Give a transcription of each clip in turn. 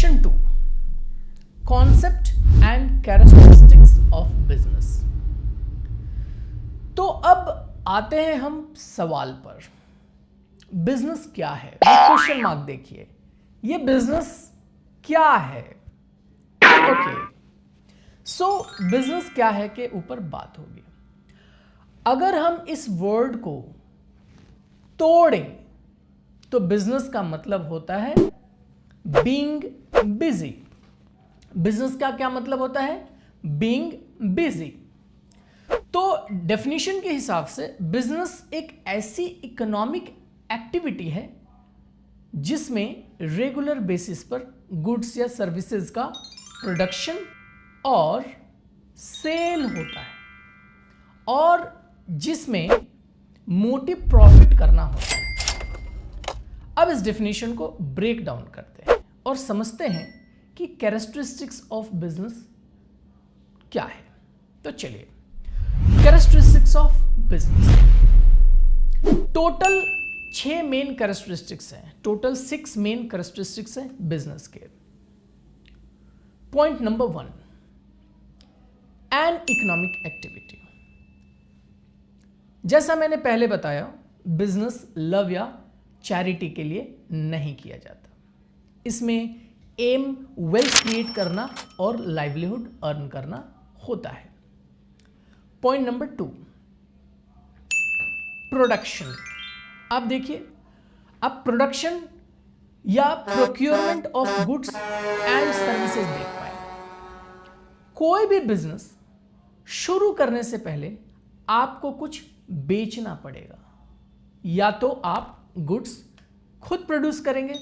Section 2, concept and characteristics of business. तो अब आते हैं हम सवाल पर, बिजनेस क्या है? क्वेश्चन मार्क देखिए, ये बिजनेस क्या है? ओके, सो बिजनेस क्या है के ऊपर बात होगी। अगर हम इस वर्ड को तोड़ें तो बिजनेस का मतलब होता है बीइंग बिजी। बिजनेस का क्या मतलब होता है? Being busy. तो डेफिनेशन के हिसाब से बिजनेस एक ऐसी इकोनॉमिक एक्टिविटी है जिसमें रेगुलर बेसिस पर गुड्स या सर्विसेज का प्रोडक्शन और सेल होता है और जिसमें मोटिव प्रॉफिट करना होता है। अब इस डेफिनेशन को ब्रेक डाउन करते हैं और समझते हैं कि कैरेक्टरिस्टिक्स ऑफ बिजनेस क्या है। तो चलिए, characteristics of business, total 6 main characteristics हैं, टोटल 6 मेन कैरेक्टरिस्टिक्स हैं बिजनेस के। Point number 1, an economic activity. जैसा मैंने पहले बताया, बिजनेस लव या चैरिटी के लिए नहीं किया जाता। इसमें एम वेल्थ क्रिएट करना और लाइवलीहुड अर्न करना होता है। Point number 2, production. आप देखिए, आप प्रोडक्शन या procurement of goods and services देख पाए। कोई भी बिजनेस शुरू करने से पहले आपको कुछ बेचना पड़ेगा। या तो आप गुड्स खुद प्रोड्यूस करेंगे,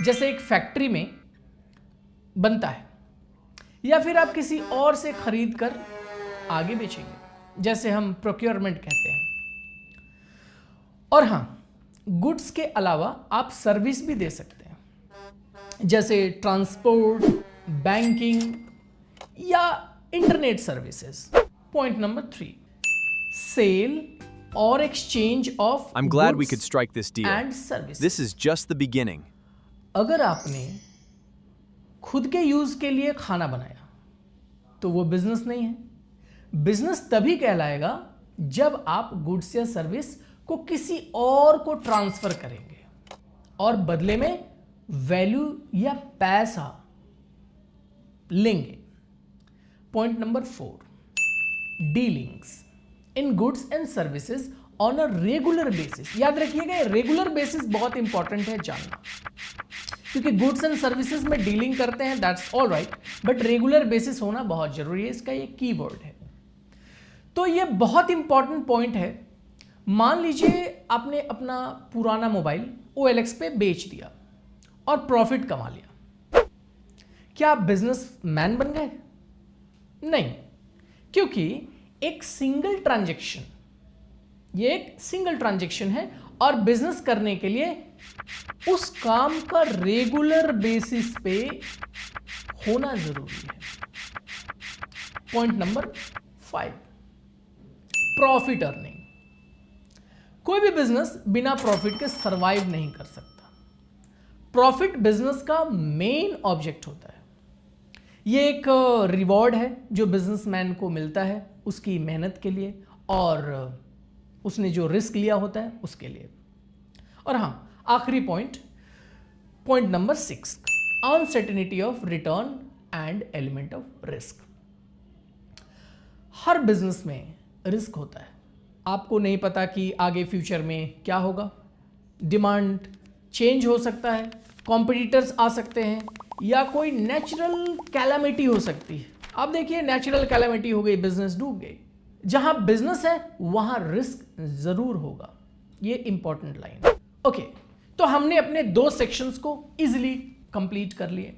जैसे एक फैक्ट्री में बनता है, या फिर आप किसी और से खरीद कर आगे बेचेंगे, जैसे हम प्रोक्योरमेंट कहते हैं। और हां, गुड्स के अलावा आप सर्विस भी दे सकते हैं, जैसे ट्रांसपोर्ट, बैंकिंग या internet services. Point number 3, sale or exchange of I'm glad we goods could strike this deal. and services. This is just the beginning. अगर आपने खुद के यूज के लिए खाना बनाया तो वो बिजनेस नहीं है। बिजनेस तभी कहलाएगा जब आप गुड्स या सर्विस को किसी और को ट्रांसफर करेंगे और बदले में वैल्यू या पैसा लेंगे। Point number 4, dealings in goods and services on a regular basis. याद रखिएगा, रेगुलर बेसिस बहुत इंपॉर्टेंट है जानना, क्योंकि गुड्स एंड सर्विसेज में डीलिंग करते हैं, that's all right, but regular basis होना बहुत जरूरी है। इसका ये कीवर्ड है। तो ये बहुत इंपॉर्टेंट पॉइंट है। मान लीजिए आपने अपना पुराना मोबाइल OLX पे बेच दिया और प्रॉफिट कमा लिया, क्या आप बिजनेस मैन बन गए? नहीं, क्योंकि एक सिंगल ट्रांजैक्शन, ये एक सिंगल ट्रांजैक्शन है और बिजनेस करने के लिए उस काम का रेगुलर बेसिस पे होना जरूरी है। Point number 5, profit earning. कोई भी बिजनेस बिना प्रॉफिट के सरवाइव नहीं कर सकता। प्रॉफिट बिजनेस का मेन ऑब्जेक्ट होता है। ये एक रिवॉर्ड है जो बिजनेसमैन को मिलता है उसकी मेहनत के लिए और उसने जो रिस्क लिया होता है उसके लिए। और हां, आखिरी point, point number 6, uncertainty of return and element of risk. Her business में रिस्क होता है। आपको नहीं पता कि आगे फ्यूचर में क्या होगा। डिमांड चेंज हो सकता है, कॉम्पिटिटर्स आ सकते हैं, या कोई नेचुरल कैलामिटी हो सकती है। आप देखिए, नेचुरल कैलामिटी हो गई, बिजनेस डूब गई। जहां बिजनेस है वहां रिस्क जरूर होगा। ये इंपॉर्टेंट लाइन है। ओके, तो हमने अपने 2 सेक्शंस को इजीली कंप्लीट कर लिए।